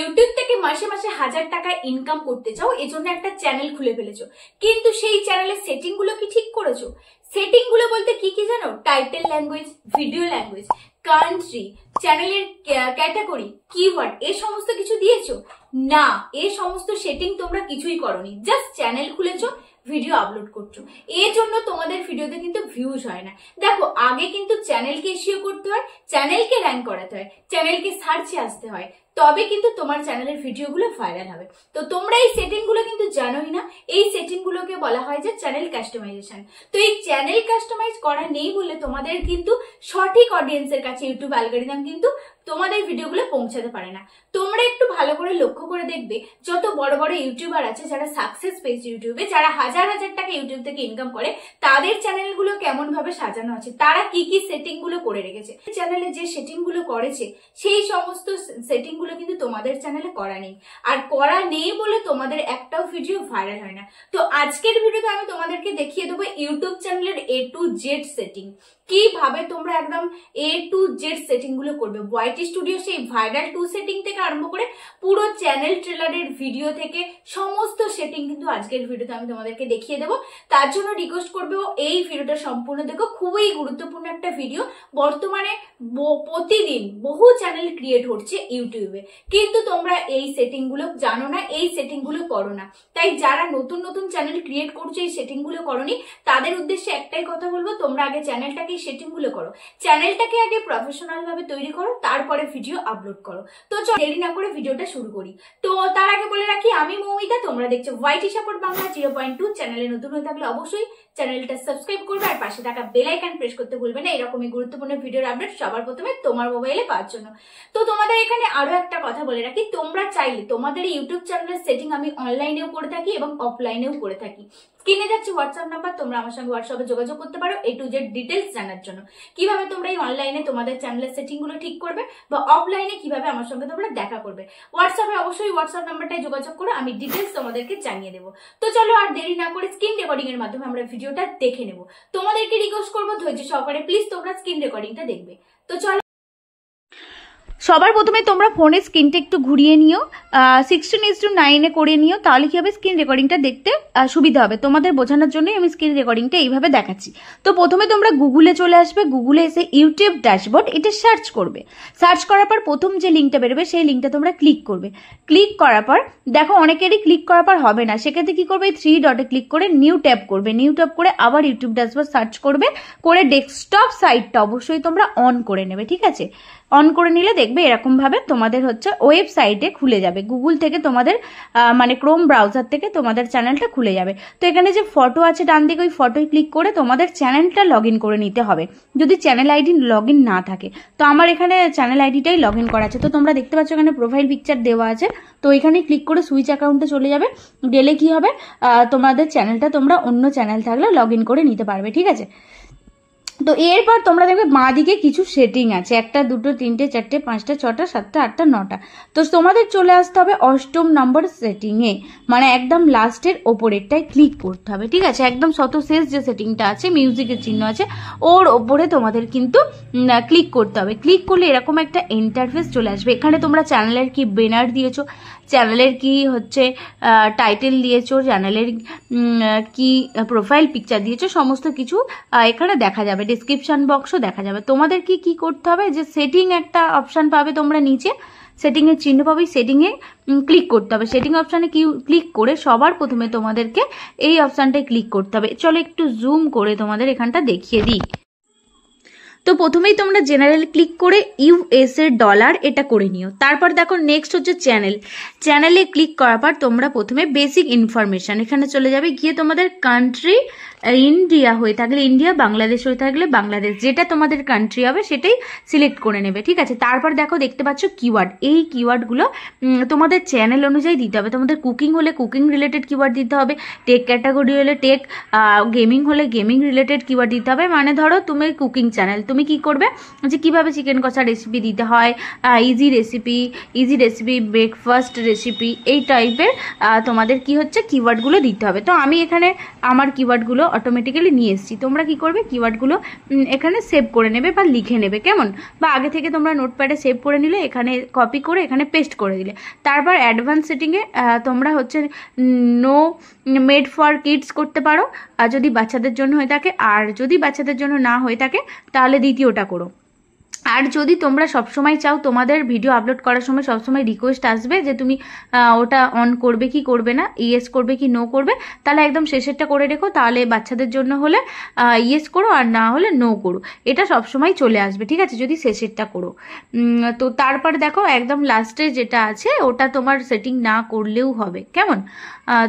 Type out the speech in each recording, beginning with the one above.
YouTube থেকে মাসে মাসে 1000 টাকা ইনকাম করতে চাও, এজন্য একটা চ্যানেল খুলে ফেলেছো, কিন্তু সেই চ্যানেলের সেটিং গুলো কি ঠিক করেছো? সেটিং গুলো বলতে কি কি জানো? Title language, video language, country, চ্যানেলের ক্যাটাগরি, কিওয়ার্ড, এই সমস্ত কিছু দিয়েছো? না, এই সমস্ত সেটিং তোমরা কিছুই করোনি, জাস্ট চ্যানেল খুলেছো, ভিডিও আপলোড করছো। এর জন্য তোমাদের ভিডিওতে কিন্তু ভিউজ হয় না। দেখো, আগে কিন্তু চ্যানেলকে এসইও করতে হয়, চ্যানেলকে র্যাঙ্ক করাতে হয়, চ্যানেলকে সার্চে আসতে হয়, তবে কিন্তু তোমার চ্যানেলের ভিডিওগুলো ভাইরাল হবে। তো তোমরা এই সেটিং গুলো কিন্তু জানোই না। এই সেটিং গুলোকে বলা হয় যে চ্যানেল কাস্টমাইজেশন। তো এই চ্যানেল কাস্টমাইজ করা নেই বলে তোমাদের কিন্তু সঠিক অডিয়েন্সের কাছে ইউটিউব অ্যালগরিদম কিন্তু তোমাদের ভিডিওগুলো পৌঁছাতে পারে না। তোমরা একটু ভালো করে লক্ষ্য করে দেখবে, যত বড় বড় ইউটিউবার আছে যারা সাকসেস পেয়েছে ইউটিউবে, যারা হাজার হাজার টাকা ইউটিউব থেকে ইনকাম করে, তাদের চ্যানেলগুলো কেমন ভাবে সাজানো আছে, তারা কি কি সেটিং গুলো করে রেখেছে। চ্যানেলে যে সেটিং গুলো করেছে সেই সমস্ত সেটিং গুলো কিন্তু তোমাদের চ্যানেলে করা নেই, আর করা নেই বলে তোমাদের একটাও ভিডিও ভাইরাল হয় না। তো আজকের ভিডিওতে আমি তোমাদেরকে দেখিয়ে দেবো ইউটিউব চ্যানেলের A to Z সেটিং, কিভাবে তোমরা একদম A to Z সেটিং গুলো করবে। ওয়াইটি স্টুডিও সেই ভাইরাল 2 সেটিং থেকে আরম্ভ করে পুরো চ্যানেল ট্রেলারের ভিডিও থেকে সমস্ত সেটিং কিন্তু আজকের ভিডিওতে আমি তোমাদেরকে দেখিয়ে দেবো। তার জন্য রিকোয়েস্ট করবো এই ভিডিওটা সম্পূর্ণ দেখো, খুবই গুরুত্বপূর্ণ একটা ভিডিও। বর্তমানে প্রতিদিন বহু চ্যানেল ক্রিয়েট হচ্ছে ইউটিউবে, কিন্তু তোমরা এই সেটিং গুলো জানো না, এই সেটিং গুলো করো না। তাই যারা নতুন নতুন চ্যানেল ক্রিয়েট করছে, এই সেটিং গুলো করোনি, তাদের উদ্দেশ্যে একটাই কথা বলবো, তোমরা আগে চ্যানেলটাকে সেটিং গুলো করো, চ্যানেলটাকে আগে প্রফেশনাল ভাবে তৈরি করো, তারপরে ভিডিও আপলোড করো। তো দেরি না করে ভিডিওটা শুরু করি। তো তার আগে বলে রাখি, আমি মৌমিতা, তোমরা দেখছো ওয়াইটি সাপোর্ট বাংলা 0.2। চ্যানেলে নতুন হয়ে থাকলে অবশ্যই চ্যানেলটা সাবস্ক্রাইব করবে, আর পাশে থাকা বেল আইকন প্রেস করতে ভুলবে না এরকমই গুরুত্বপূর্ণ ভিডিওর আপডেট সবার প্রথমে তোমার মোবাইলে পাওয়ার জন্য। তো তোমাদের এখানে আরো একটা কথা বলে রাখি, তোমরা চাইলে তোমাদের ইউটিউব চ্যানেলের সেটিং আমি অনলাইনেও করে থাকি এবং অফলাইনেও করে থাকি। স্ক্রিনে যাচ্ছে হোয়াটসঅ্যাপ নাম্বার, তোমরা আমার সঙ্গে হোয়াটসঅ্যাপে যোগাযোগ করতে পারো A to Z ডিটেলস জানার জন্য, কিভাবে তোমরা এই অনলাইনে তোমাদের চ্যানেলের সেটিং গুলো ঠিক করবে, বা অফলাইনে কিভাবে আমার সঙ্গে তোমরা দেখা করবে। হোয়াটসঅ্যাপে অবশ্যই হোয়াটসঅ্যাপ নাম্বারটাই যোগাযোগ করো, আমি ডিটেলস তোমাদেরকে জানিয়ে দেবো। তো চলো আর দেরি না করে স্ক্রিন রেকর্ডিং এর মাধ্যমে আমরা ভিডিওটা দেখে নেব। তোমাদেরকে রিকোয়েস্ট করবো ধৈর্য সহকারে প্লিজ তোমরা স্ক্রিন রেকর্ডিংটা দেখবে। তো চলো, সবার প্রথমে তোমরা ফোনের স্ক্রিনটা একটু ঘুরিয়ে নিও, 16:9 করে নিও, তাহলে কি হবে, স্ক্রিন রেকর্ডিংটা দেখতে সুবিধা হবে। তোমাদের বোঝানোর জন্যই আমি স্ক্রিন রেকর্ডিংটা এইভাবে দেখাচ্ছি। তো প্রথমে তোমরা গুগলে চলে আসবে, গুগলে এসে ইউটিউব ড্যাশবোর্ড এটা সার্চ করবে। সার্চ করার পর প্রথম যে লিঙ্কটা বেরোবে সেই লিঙ্কটা তোমরা ক্লিক করবে। ক্লিক করার পর দেখো অনেকেরই ক্লিক করার পর হবে না, সেক্ষেত্রে কি করবে, 3 ডটে ক্লিক করে নিউ ট্যাব করবে। নিউ ট্যাব করে আবার ইউটিউব ড্যাশবোর্ড সার্চ করবে, করে ডেস্কটপ সাইটটা অবশ্যই তোমরা অন করে নেবে, ঠিক আছে। অন করে নিলে দেখবে এরকম ভাবে তোমাদের হচ্ছে ওয়েবসাইটে খুলে যাবে, গুগল থেকে তোমাদের মানে ক্রোম ব্রাউজার থেকে তোমাদের চ্যানেলটা খুলে যাবে। তো এখানে যে ফটো আছে ডান দিকে, ওই ফটোয় ক্লিক করে তোমাদের চ্যানেলটা লগ ইন করে নিতে হবে, যদি চ্যানেল আইডি লগ ইন না থাকে। তো আমার এখানে চ্যানেল আইডিটাই লগ ইন করা আছে। তো তোমরা দেখতে পাচ্ছ এখানে প্রোফাইল পিকচার দেওয়া আছে, তো এখানে ক্লিক করে সুইচ অ্যাকাউন্টে চলে যাবে। গেলে কি হবে, তোমাদের চ্যানেলটা তোমরা অন্য চ্যানেল থাকলে লগ ইন করে নিতে পারবে, ঠিক আছে। তো এরপর তোমরা দেখবে বাঁ দিকে কিছু সেটিং আছে, 1, 2, 3, 4, 5, 6, 7, 8, 9টা। তো তোমাদের চলে আসতে হবে 8ম নম্বর সেটিং এ, মানে একদম লাস্টের ওপরেরটায় ক্লিক করতে হবে, ঠিক আছে। একদম সর্বশেষ যে সেটিংটা আছে, মিউজিকের চিহ্ন আছে, ওর ওপরে তোমাদের কিন্তু ক্লিক করতে হবে। ক্লিক করলে এরকম একটা ইন্টারফেস চলে আসবে। এখানে তোমরা চ্যানেলের কি ব্যানার দিয়েছো, চ্যানেলের কি হচ্ছে টাইটেল দিয়েছো, চ্যানেলের কি প্রোফাইল পিকচার দিয়েছো, সমস্ত কিছু এখানে দেখা যাবে। ডেসক্রিপশন বক্সও দেখা যাবে। তোমাদের কি করতে হবে, যে সেটিং একটা অপশন পাবে তোমরা নিচে, সেটিং এর চিহ্ন পাবে, সেটিং এ ক্লিক করতে হবে। সেটিং অপশনে ক্লিক করে সবার প্রথমে তোমাদেরকে এই অপশনটায় ক্লিক করতে হবে। চলো একটু জুম করে তোমাদের এখানটা দেখিয়ে দিই। তো প্রথমেই তোমরা জেনারেল ক্লিক করে US এর ডলার এটা করে নিও। তারপর দেখো নেক্সট হচ্ছে চ্যানেল। চ্যানেলে ক্লিক করার পর তোমরা প্রথমে বেসিক ইনফরমেশন এখানে চলে যাবে, গিয়ে তোমাদের কান্ট্রি ইন্ডিয়া হয়ে থাকলে ইন্ডিয়া, বাংলাদেশ হয়ে থাকলে বাংলাদেশ, যেটা তোমাদের কান্ট্রি হবে সেটাই সিলেক্ট করে নেবে, ঠিক আছে। তারপর দেখো দেখতে পাচ্ছ কিওয়ার্ড, এই কিওয়ার্ডগুলো তোমাদের চ্যানেল অনুযায়ী দিতে হবে। তোমাদের কুকিং হলে কুকিং রিলেটেড কিওয়ার্ড দিতে হবে, টেক ক্যাটাগরি হলে টেক, গেমিং হলে গেমিং রিলেটেড কিওয়ার্ড দিতে হবে। মানে ধরো তুমি কুকিং চ্যানেল, তুমি কি করবে যে কিভাবে চিকেন কষা রেসিপি দিতে হয়, ইজি রেসিপি ব্রেকফাস্ট রেসিপি, এই টাইপের তোমাদের কি হচ্ছে কিওয়ার্ডগুলো দিতে হবে। তো আমি এখানে আমার কিওয়ার্ডগুলো অটোমেটিক্যালি নিয়ে এসেছি। তোমরা কি করবে কিওয়ার্ডগুলো এখানে সেভ করে নেবে বা লিখে নেবে, কেমন, বা আগে থেকে তোমরা নোটপ্যাডে সেভ করে নিলে, এখানে কপি করে এখানে পেস্ট করে দিলে। তারপর অ্যাডভান্স সেটিংয়ে তোমরা হচ্ছে নো মেড ফর কিডস করতে পারো আর যদি বাচ্চাদের জন্য হয়ে থাকে, আর যদি বাচ্চাদের জন্য না হয়ে থাকে তাহলে দ্বিতীয়টা করো। আর যদি তোমরা সবসময় চাও তোমাদের ভিডিও আপলোড করার সময় সবসময় রিকোয়েস্ট আসবে যে তুমি ওটা অন করবে কি করবে না, ইয়েস করবে কি নো করবে, তাহলে একদম শেষেরটা করে রেখো। তাহলে বাচ্চাদের জন্য হলে ইয়েস করো আর না হলে নো করো, এটা সবসময় চলে আসবে, ঠিক আছে, যদি শেষেরটা করো। তো তারপর দেখো একদম লাস্টে যেটা আছে ওটা তোমার সেটিং না করলেও হবে, কেমন।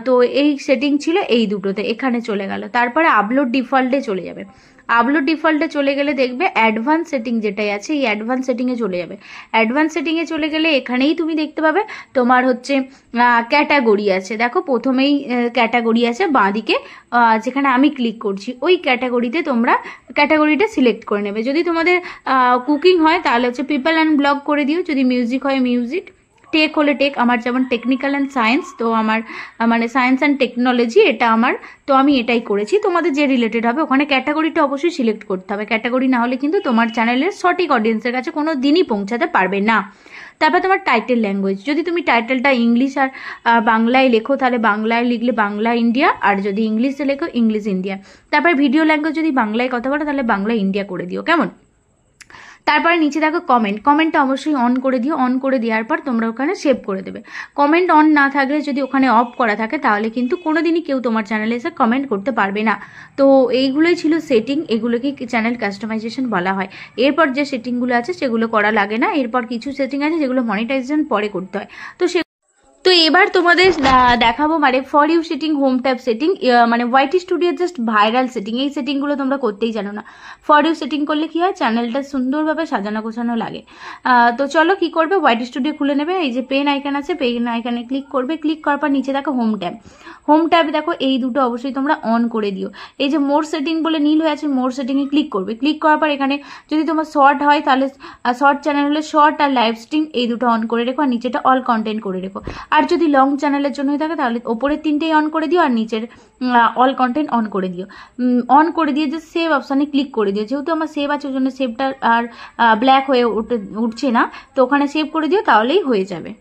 তো এই সেটিং ছিল এই দুটোতে, এখানে চলে গেল। তারপরে আপলোড ডিফল্টে চলে যাবে। আপলোড ডিফল্টে চলে গেলে দেখবে অ্যাডভান্স সেটিং যেটাই আছে এই অ্যাডভান্স সেটিংয়ে চলে যাবে। অ্যাডভান্স সেটিংয়ে চলে গেলে এখানেই তুমি দেখতে পাবে তোমার হচ্ছে ক্যাটাগরি আছে। দেখো প্রথমেই ক্যাটাগরি আছে বাঁদিকে, যেখানে আমি ক্লিক করছি ওই ক্যাটাগরিতে তোমরা ক্যাটাগরিটা সিলেক্ট করে নেবে। যদি তোমাদের কুকিং হয় তাহলে হচ্ছে পিপল অ্যান্ড ব্লগ করে দিও, যদি মিউজিক হয় মিউজিক, টেক হলে টেক, আমার যেমন টেকনিক্যাল অ্যান্ড সায়েন্স, তো আমার মানে সায়েন্স অ্যান্ড টেকনোলজি এটা আমার, তো আমি এটাই করেছি। তোমাদের যে রিলেটেড হবে ওখানে ক্যাটাগরিটা অবশ্যই সিলেক্ট করতে হবে, ক্যাটাগরি না হলে কিন্তু তোমার চ্যানেলের সঠিক অডিয়েন্সের কাছে কোনো দিনই পৌঁছাতে পারবে না। তারপর তোমার টাইটেল ল্যাঙ্গুয়েজ, যদি তুমি টাইটেলটা ইংলিশ আর বাংলায় লেখো তাহলে বাংলায় লিখলে বাংলা ইন্ডিয়া, আর যদি ইংলিশে লেখো ইংলিশ ইন্ডিয়া। তারপর ভিডিও ল্যাঙ্গুয়েজ যদি বাংলায় কথা বলো তাহলে বাংলা ইন্ডিয়া করে দিও, কেমন। তারপরে নিচে দেখো কমেন্টটা অবশ্যই অন করে দিও। অন করে দেওয়ার পর তোমরা ওখানে সেভ করে দেবে। কমেন্ট অন না থাকলে যদি ওখানে অফ করা থাকে তাহলে কিন্তু কোনোদিনই কেউ তোমার চ্যানেলে এসে কমেন্ট করতে পারবে না। তো এইগুলোই ছিল সেটিং, এগুলোকে চ্যানেল কাস্টমাইজেশন বলা হয়। এরপর যে সেটিংগুলো আছে সেগুলো করা লাগে না, এরপর কিছু সেটিং আছে যেগুলো মনিটাইজেশন পরে করতে হয়। তো এবার তোমাদের দেখাবো মানে for you setting, home tab setting, মানে ওয়াইটি স্টুডিওর জাস্ট ভাইরাল সেটিং। এই সেটিংগুলো তোমরা করতেই জানো না। ফর ইউ সেটিং করলে কি হয়, চ্যানেলটা সুন্দরভাবে সাজানো গোছানো লাগে। তো চলো কি করবে, ওয়াইটি স্টুডিও খুলে নেবে, এই যে পেন আইকন আছে পেন আইকনে ক্লিক করবে। ক্লিক করার পর নিচে দেখো হোম ট্যাব দেখো এই দুটো অবশ্যই তোমরা অন করে দিও। এই যে মোর সেটিং বলে নীল হয়ে আছে, মোর সেটিংয়ে ক্লিক করবে। ক্লিক করার পর এখানে যদি তোমার শর্ট হয় তাহলে শর্ট চ্যানেল হলে শর্ট আর লাইভ স্ট্রিম এই দুটো অন করে রেখো, আর নিচেটা অল কন্টেন্ট করে রেখো। আর যদি লং চ্যানেলের জন্য থাকে তাহলে ওপরের তিনটেই অন করে দিও আর নিচের অল কন্টেন্ট অন করে দিও। অন করে দিয়ে যে সেভ অপশানে ক্লিক করে দিও। যেহেতু আমার সেভ আছে ওই জন্য সেভটা আর ব্ল্যাক হয়ে উঠছে না, তো ওখানে সেভ করে দিও তাহলেই হয়ে যাবে।